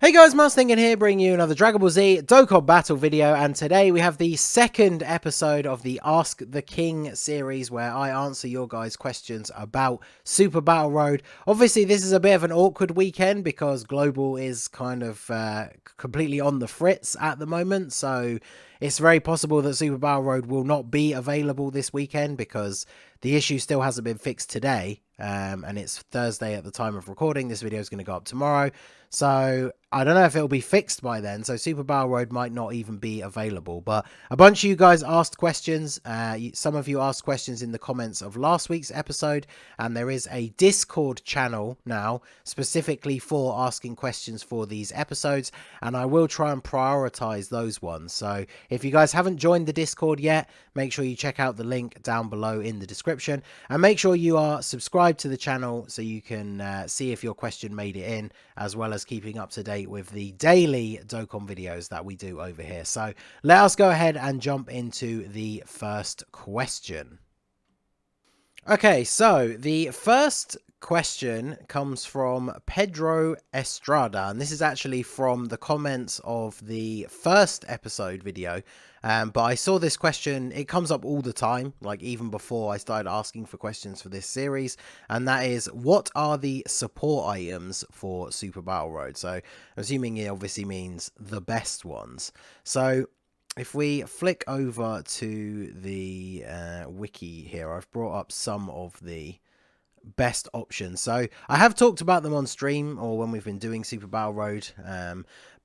Hey guys, Mars Thinking here, bringing you another Dragon Ball Z Dokkan Battle video, and today we have the second episode of the Ask the King series, where I answer your guys' questions about Super Battle Road. Obviously, this is a bit of an awkward weekend because Global is kind of completely on the fritz at the moment, so it's very possible that Super Battle Road will not be available this weekend because the issue still hasn't been fixed today, and it's Thursday at the time of recording. This video is going to go up tomorrow. So I don't know if it'll be fixed by then. So Super Battle Road might not even be available. But a bunch of you guys asked questions. Some of you asked questions in the comments of last week's episode. And there is a Discord channel now specifically for asking questions for these episodes. And I will try and prioritize those ones. So if you guys haven't joined the Discord yet, make sure you check out the link down below in the description. And make sure you are subscribed to the channel so you can see if your question made it in, as well as keeping up to date with the daily Dokkan videos that we do over here. So let us go ahead and jump into the first question. Okay, so the first question comes from Pedro Estrada, and this is actually from the comments of the first episode video. But I saw this question, it comes up all the time, like even before I started asking for questions for this series, and that is, what are the support items for Super Battle Road? So I'm assuming it obviously means the best ones. So if we flick over to the wiki here, I've brought up some of the best options. So I have talked about them on stream or when we've been doing Super Battle Road,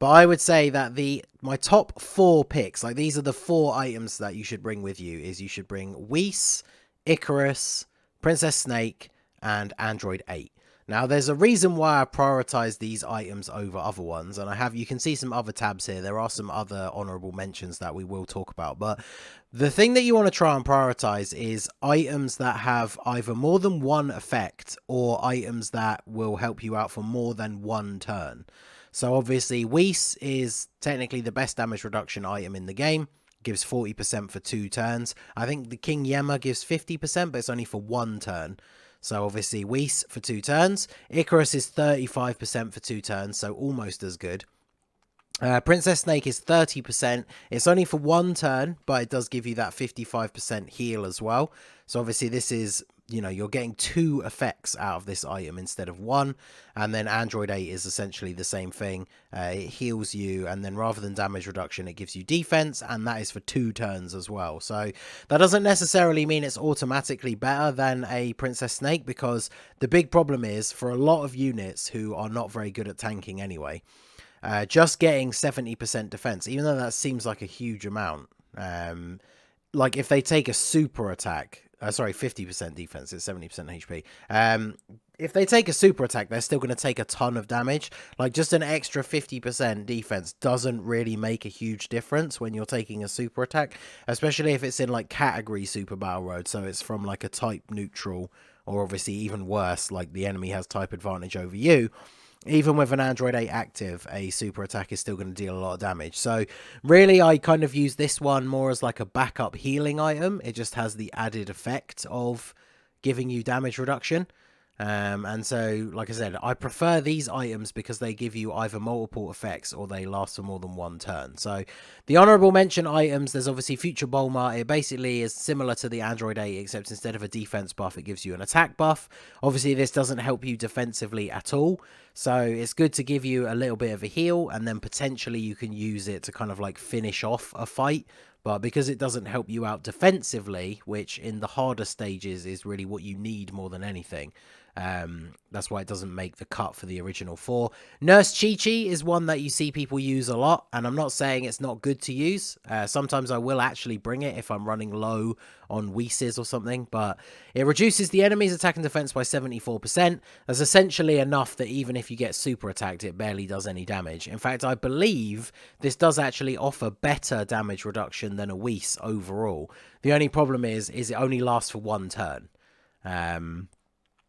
but I would say that my top 4 picks, like these are the 4 items that you should bring with you, is you should bring Whis, Icarus, Princess Snake, and Android 8. Now, there's a reason why I prioritize these items over other ones, and you can see some other tabs here. There are some other honorable mentions that we will talk about, but the thing that you want to try and prioritize is items that have either more than one effect or items that will help you out for more than one turn. So obviously, Whis is technically the best damage reduction item in the game. Gives 40% for 2 turns. I think the King Yemma gives 50%, but it's only for 1 turn. So obviously Whis for 2 turns. Icarus is 35% for 2 turns, so almost as good. Princess Snake is 30%. It's only for 1 turn, but it does give you that 55% heal as well. So obviously this is, you know, you're getting 2 effects out of this item instead of 1. And then Android 8 is essentially the same thing. It heals you, and then rather than damage reduction, it gives you defense, and that is for 2 turns as well. So that doesn't necessarily mean it's automatically better than a Princess Snake, because the big problem is, for a lot of units who are not very good at tanking anyway, just getting 70% defense, even though that seems like a huge amount, like if they take a super attack, sorry, 50% defense, it's 70% HP. If they take a super attack, they're still going to take a ton of damage. Like, just an extra 50% defense doesn't really make a huge difference when you're taking a super attack, especially if it's in like category Super Battle Road, so it's from like a type neutral, or obviously even worse, like the enemy has type advantage over you. Even with an Android 8 active, a super attack is still going to deal a lot of damage. So really, I kind of use this one more as like a backup healing item. It just has the added effect of giving you damage reduction. And so, like I said, I prefer these items because they give you either multiple effects or they last for more than 1 turn. So the honorable mention items, there's obviously Future Bulma. It basically is similar to the Android 8, except instead of a defense buff, it gives you an attack buff. Obviously, this doesn't help you defensively at all, so it's good to give you a little bit of a heal, and then potentially you can use it to kind of like finish off a fight. But because it doesn't help you out defensively, which in the harder stages is really what you need more than anything, that's why it doesn't make the cut for the original 4. Nurse Chi-Chi is one that you see people use a lot, and I'm not saying it's not good to use. Sometimes I will actually bring it if I'm running low on Whis or something, but it reduces the enemy's attack and defense by 74%. That's essentially enough that even if you get super attacked, it barely does any damage. In fact, I believe this does actually offer better damage reduction than a Whis overall. The only problem is it only lasts for 1 turn.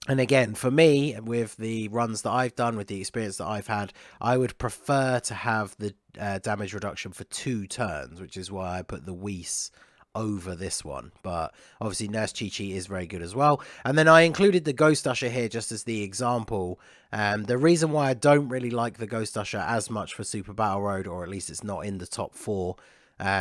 And again, for me, with the runs that I've done, with the experience that I've had, I would prefer to have the damage reduction for 2 turns, which is why I put the Whis over this one. But obviously Nurse Chi-Chi is very good as well. And then I included the Ghost Usher here just as the example. The reason why I don't really like the Ghost Usher as much for Super Battle Road, or at least it's not in the top 4,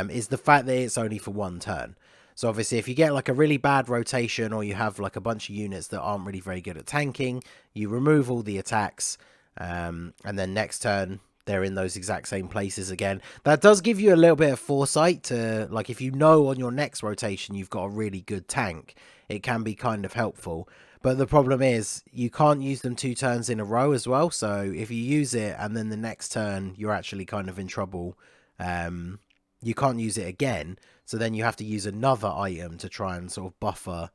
is the fact that it's only for 1 turn. So obviously if you get like a really bad rotation, or you have like a bunch of units that aren't really very good at tanking, you remove all the attacks, and then next turn they're in those exact same places again. That does give you a little bit of foresight to, like, if you know on your next rotation you've got a really good tank, it can be kind of helpful. But the problem is you can't use them 2 turns in a row as well. So if you use it and then the next turn you're actually kind of in trouble, you can't use it again. So then you have to use another item to try and sort of buffer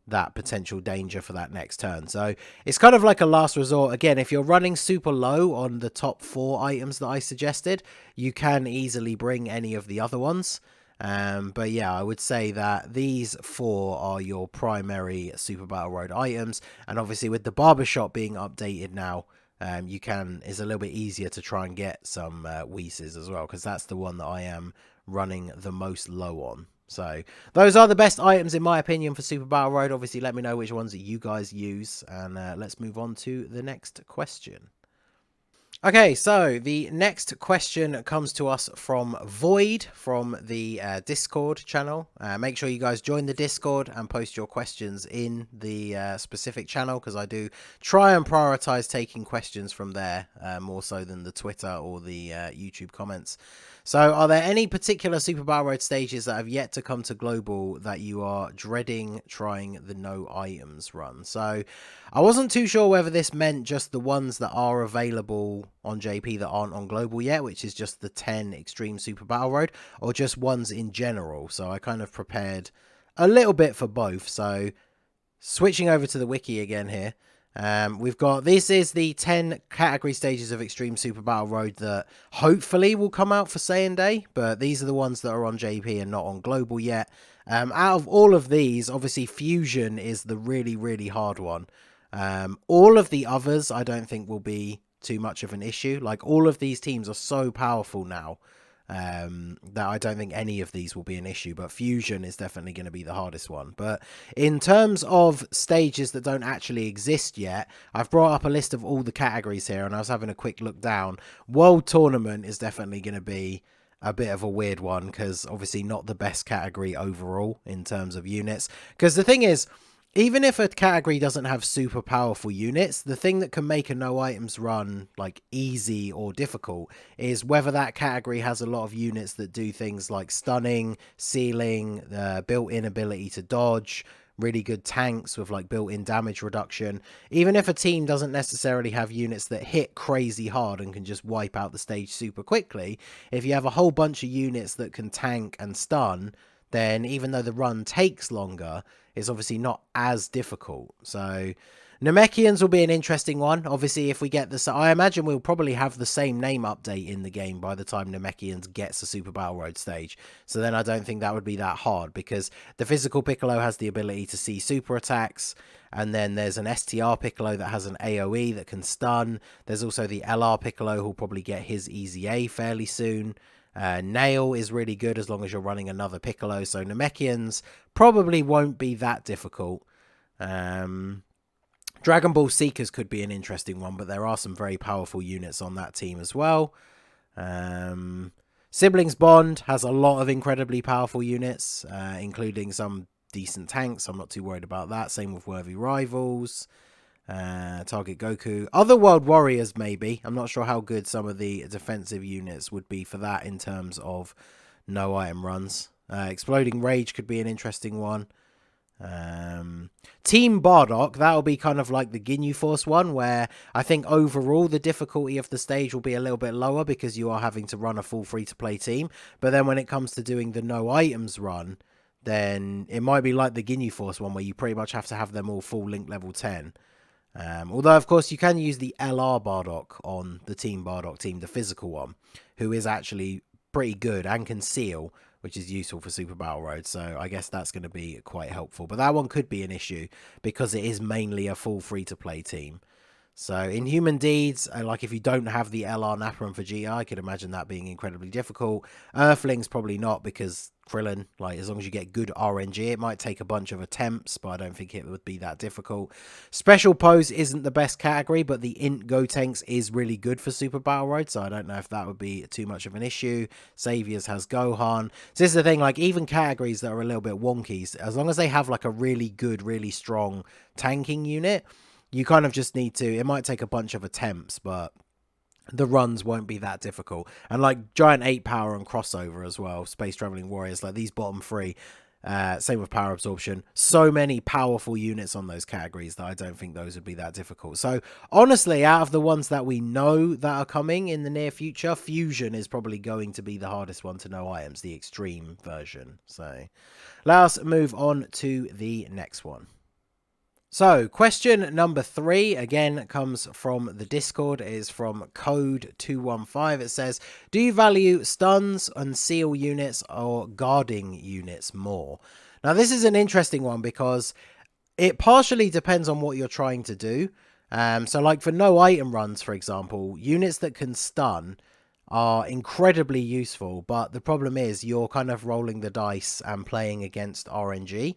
that potential danger for that next turn. So it's kind of like a last resort. Again, if you're running super low on the top 4 items that I suggested, you can easily bring any of the other ones. But yeah, I would say that these 4 are your primary Super Battle Road items. And obviously with the barbershop being updated now, it's a little bit easier to try and get some Weeses as well, because that's the one that I am running the most low on. So those are the best items in my opinion for Super Battle Road. Obviously let me know which ones that you guys use, and let's move on to the next question. Okay, so the next question comes to us from Void from the Discord channel. Make sure you guys join the Discord and post your questions in the specific channel, because I do try and prioritize taking questions from there more so than the Twitter or the YouTube comments. So are there any particular Super Battle Road stages that have yet to come to global that you are dreading trying the no items run? So I wasn't too sure whether this meant just the ones that are available on JP that aren't on global yet, which is just the 10 Extreme Super Battle Road, or just ones in general. So I kind of prepared a little bit for both. So switching over to the wiki again here. We've got, this is the 10 category stages of Extreme Super Battle Road that hopefully will come out for Saiyan Day, but these are the ones that are on JP and not on global yet. Out of all of these, obviously Fusion is the really, really hard one. All of the others I don't think will be too much of an issue. Like, all of these teams are so powerful now that I don't think any of these will be an issue, but Fusion is definitely going to be the hardest one. But in terms of stages that don't actually exist yet, I've brought up a list of all the categories here, and I was having a quick look down. World Tournament is definitely going to be a bit of a weird one, because obviously not the best category overall in terms of units. Because the thing is, even if a category doesn't have super powerful units, the thing that can make a no items run like easy or difficult is whether that category has a lot of units that do things like stunning, sealing, built-in ability to dodge, really good tanks with like built-in damage reduction. Even if a team doesn't necessarily have units that hit crazy hard and can just wipe out the stage super quickly, if you have a whole bunch of units that can tank and stun, then even though the run takes longer, it's obviously not as difficult. So Namekians will be an interesting one. Obviously, if we get this, I imagine we'll probably have the same name update in the game by the time Namekians gets a Super Battle Road stage. So then I don't think that would be that hard, because the physical Piccolo has the ability to see super attacks. And then there's an STR Piccolo that has an AoE that can stun. There's also the LR Piccolo who'll probably get his Easy A fairly soon. Nail is really good as long as you're running another Piccolo, so Namekians probably won't be that difficult. Dragon Ball Seekers could be an interesting one, but there are some very powerful units on that team as well. Siblings Bond has a lot of incredibly powerful units, including some decent tanks. I'm not too worried about that. Same with Worthy Rivals. Target Goku. Otherworld Warriors, maybe. I'm not sure how good some of the defensive units would be for that in terms of no item runs. Exploding Rage could be an interesting one. Team Bardock, that'll be kind of like the Ginyu Force one, where I think overall the difficulty of the stage will be a little bit lower because you are having to run a full free-to-play team. But then when it comes to doing the no items run, then it might be like the Ginyu Force one, where you pretty much have to have them all full link level 10. Although, of course, you can use the LR Bardock on the Team Bardock team, the physical one, who is actually pretty good and can seal, which is useful for Super Battle Road. So I guess that's going to be quite helpful. But that one could be an issue because it is mainly a full free-to-play team. So in Human Deeds, like if you don't have the LR Napperum for GI, I could imagine that being incredibly difficult. Earthlings probably not, because Krillin, like as long as you get good RNG, it might take a bunch of attempts, but I don't think it would be that difficult. Special Pose isn't the best category, but the Int Gotenks is really good for Super Battle Road, so I don't know if that would be too much of an issue. Saviors has Gohan. So this is the thing, like even categories that are a little bit wonky, as long as they have like a really good, really strong tanking unit, you kind of just need to, it might take a bunch of attempts, but the runs won't be that difficult. And like Giant 8 Power and Crossover as well, Space Traveling Warriors, like these bottom three, same with Power Absorption, so many powerful units on those categories that I don't think those would be that difficult. So honestly, out of the ones that we know that are coming in the near future, Fusion is probably going to be the hardest one to know items, the extreme version. So let us move on to the next one. So, question number 3, again, comes from the Discord. It is from Code215. It says, do you value stuns and seal units or guarding units more? Now, this is an interesting one because it partially depends on what you're trying to do. So, like for no item runs, for example, units that can stun are incredibly useful, but the problem is you're kind of rolling the dice and playing against RNG.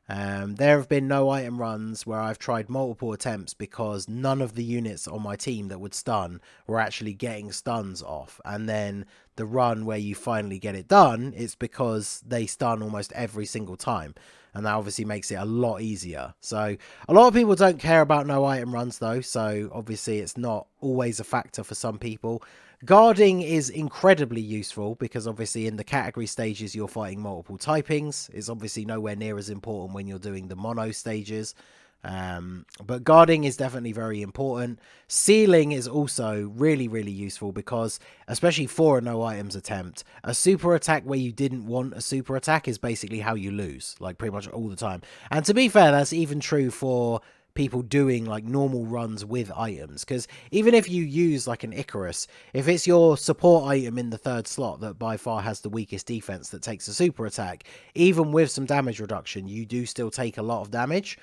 There have been no item runs where I've tried multiple attempts because none of the units on my team that would stun were actually getting stuns off. And then the run where you finally get it done, it's because they stun almost every single time. And that obviously makes it a lot easier. So a lot of people don't care about no item runs though. So obviously it's not always a factor for some people. Guarding is incredibly useful because obviously in the category stages you're fighting multiple typings. It's obviously nowhere near as important when you're doing the mono stages. But guarding is definitely very important. Sealing is also really, really useful because, especially for a no items attempt, a super attack where you didn't want a super attack is basically how you lose, like pretty much all the time. And to be fair, that's even true for people doing like normal runs with items, because even if you use like an Icarus, if it's your support item in the third slot that by far has the weakest defense that takes a super attack, even with some damage reduction, you do still take a lot of damage.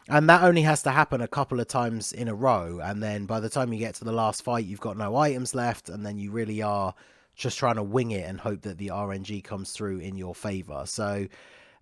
And that only has to happen a couple of times in a row. And then by the time you get to the last fight, you've got no items left. And then you really are just trying to wing it and hope that the RNG comes through in your favor. So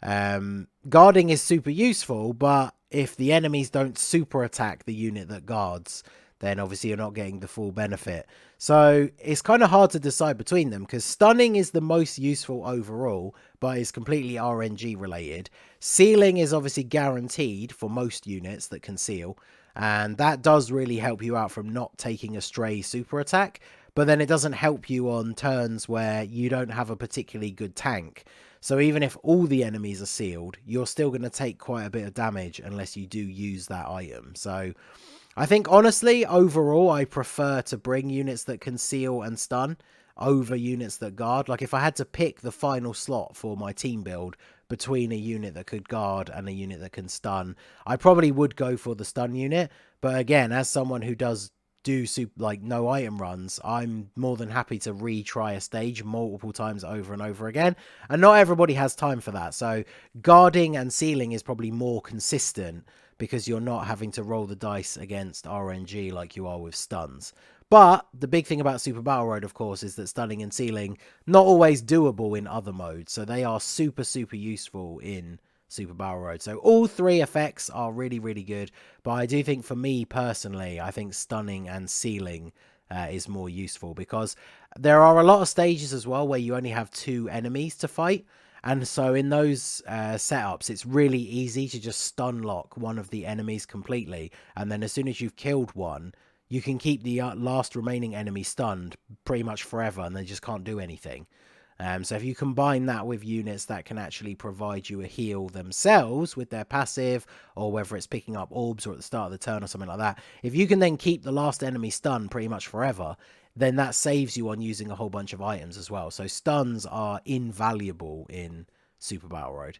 guarding is super useful. But if the enemies don't super attack the unit that guards, then obviously you're not getting the full benefit. So it's kind of hard to decide between them because stunning is the most useful overall, but it's completely RNG related. Sealing is obviously guaranteed for most units that can seal, and that does really help you out from not taking a stray super attack, but then it doesn't help you on turns where you don't have a particularly good tank. So even if all the enemies are sealed, you're still going to take quite a bit of damage unless you do use that item. So I think, honestly, overall, I prefer to bring units that can seal and stun over units that guard. Like, if I had to pick the final slot for my team build between a unit that could guard and a unit that can stun, I probably would go for the stun unit. But again, as someone who does do like no item runs, I'm more than happy to retry a stage multiple times over and over again, and not everybody has time for that. So guarding and sealing is probably more consistent because you're not having to roll the dice against RNG like you are with stuns. But the big thing about Super Battle Road, of course, is that stunning and sealing not always doable in other modes, so they are super useful in Super Battle Road. So all three effects are really, really good. But I do think for me personally, I think stunning and sealing is more useful because there are a lot of stages as well where you only have 2 enemies to fight. And so in those setups, it's really easy to just stun lock one of the enemies completely. And then as soon as you've killed one, you can keep the last remaining enemy stunned pretty much forever and they just can't do anything. So if you combine that with units that can actually provide you a heal themselves with their passive, or whether it's picking up orbs or at the start of the turn or something like that, if you can then keep the last enemy stunned pretty much forever, then that saves you on using a whole bunch of items as well. So stuns are invaluable in Super Battle Road.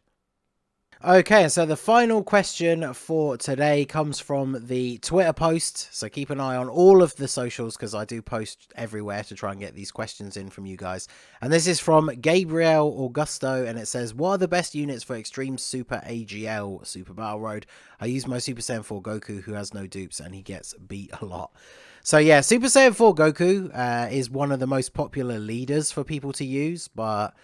Okay, so the final question for today comes from the Twitter post. So keep an eye on all of the socials because I do post everywhere to try and get these questions in from you guys. And this is from Gabriel Augusto, and it says, what are the best units for Extreme Super AGL Super Battle Road? I use my Super Saiyan 4 Goku, who has no dupes, and he gets beat a lot. So yeah, Super Saiyan 4 Goku is one of the most popular leaders for people to use, but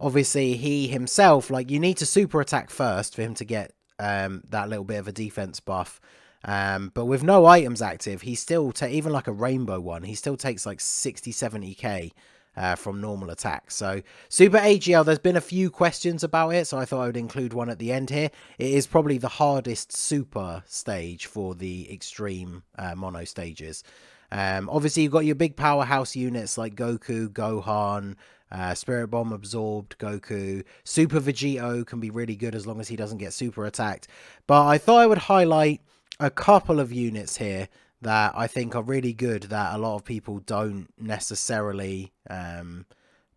obviously he himself, like, you need to super attack first for him to get that little bit of a defense buff. But with no items active, he still even like a rainbow one, he still takes like 60-70k from normal attacks. So Super AGL, there's been a few questions about it, so I thought I would include one at the end here. It is probably the hardest super stage for the extreme mono stages. Obviously you've got your big powerhouse units like Goku, Gohan, Spirit Bomb absorbed Goku. Super Vegito can be really good as long as he doesn't get super attacked. But I thought I would highlight a couple of units here that I think are really good that a lot of people don't necessarily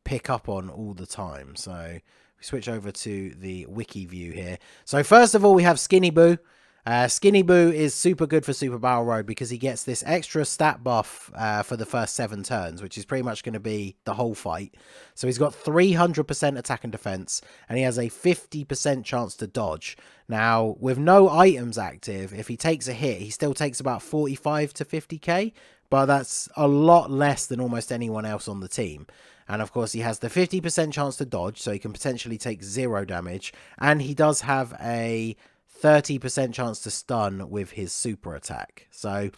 pick up on all the time. So we switch over to the wiki view here. So first of all, we have Skinny Boo. Skinny Boo is super good for Super Battle Road because he gets this extra stat buff for the first 7 turns, which is pretty much going to be the whole fight. So he's got 300% attack and defense, and he has a 50% chance to dodge. Now, with no items active, if he takes a hit, he still takes about 45 to 50k, but that's a lot less than almost anyone else on the team. And of course, he has the 50% chance to dodge, so he can potentially take 0 damage, and he does have a 30% chance to stun with his super attack. So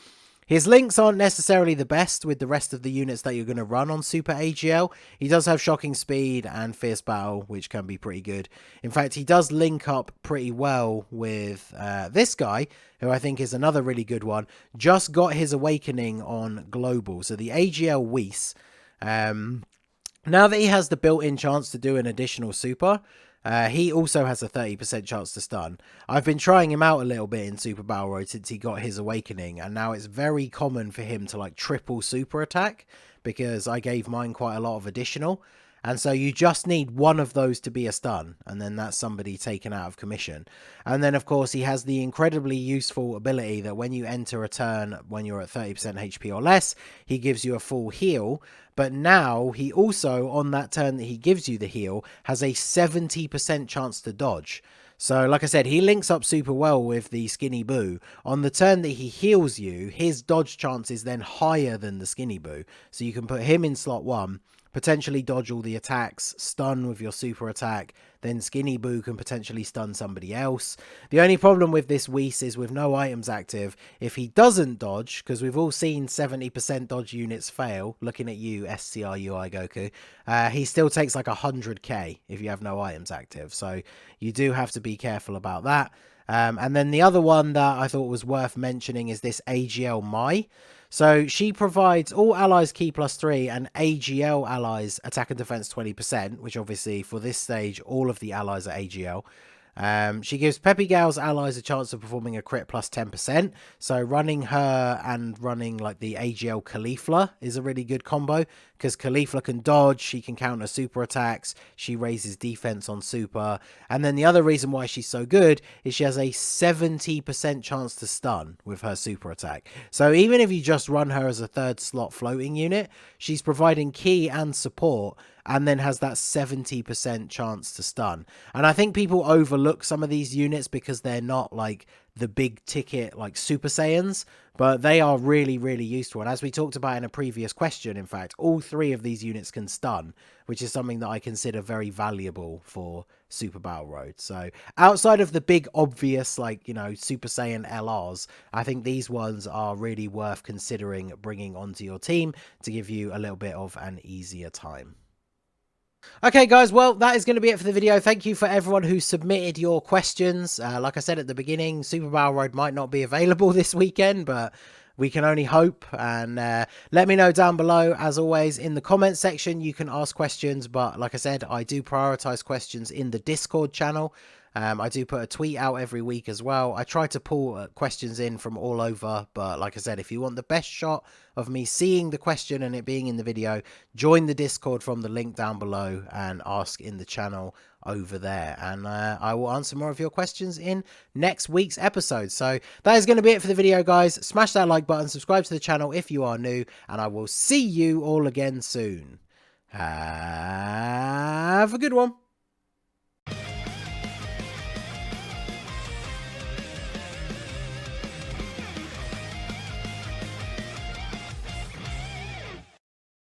his links aren't necessarily the best with the rest of the units that you're going to run on Super AGL. He does have Shocking Speed and Fierce Battle, which can be pretty good. In fact, he does link up pretty well with this guy, who I think is another really good one. Just got his Awakening on Global. So the AGL Whis, now that he has the built-in chance to do an additional super, he also has a 30% chance to stun. I've been trying him out a little bit in Super Battle Road since he got his Awakening, and now it's very common for him to like triple super attack because I gave mine quite a lot of additional. And so you just need one of those to be a stun, and then that's somebody taken out of commission. And then, of course, he has the incredibly useful ability that when you enter a turn when you're at 30% HP or less, he gives you a full heal. But now, he also, on that turn that he gives you the heal, has a 70% chance to dodge. So, like I said, he links up super well with the Skinny Boo. On the turn that he heals you, his dodge chance is then higher than the Skinny Boo. So you can put him in slot 1, potentially dodge all the attacks, stun with your super attack, then Skinny Boo can potentially stun somebody else. The only problem with this Whis is with no items active, if he doesn't dodge, because we've all seen 70% dodge units fail, looking at you, SCRUI Goku, he still takes like 100k if you have no items active, so you do have to be careful about that. And then the other one that I thought was worth mentioning is this AGL Mai. So she provides all allies key +3 and AGL allies attack and defense 20%, which obviously for this stage, all of the allies are AGL. She gives Peppy Gal's allies a chance of performing a crit +10%. So running her and running like the AGL Caulifla is a really good combo because Caulifla can dodge, she can counter super attacks, she raises defense on super. And then the other reason why she's so good is she has a 70% chance to stun with her super attack. So even if you just run her as a 3rd slot floating unit, she's providing key and support, and then has that 70% chance to stun. And I think people overlook some of these units because they're not like the big ticket like Super Saiyans, but they are really, really useful. And as we talked about in a previous question, in fact, all 3 of these units can stun, which is something that I consider very valuable for Super Battle Road. So outside of the big obvious, like, you know, Super Saiyan LRs, I think these ones are really worth considering bringing onto your team to give you a little bit of an easier time. Okay, guys, well, that is going to be it for the video. Thank you for everyone who submitted your questions. Like I said at the beginning, Super Battle Road might not be available this weekend, but we can only hope. And let me know down below, as always, in the comment section. You can ask questions, but like I said, I do prioritize questions in the Discord channel. I do put a tweet out every week as well. I try to pull questions in from all over, but like I said, if you want the best shot of me seeing the question and it being in the video, join the Discord from the link down below and ask in the channel over there, and I will answer more of your questions in next week's episode. So that is going to be it for the video, guys. Smash that like button, subscribe to the channel if you are new, and I will see you all again soon. Have a good one.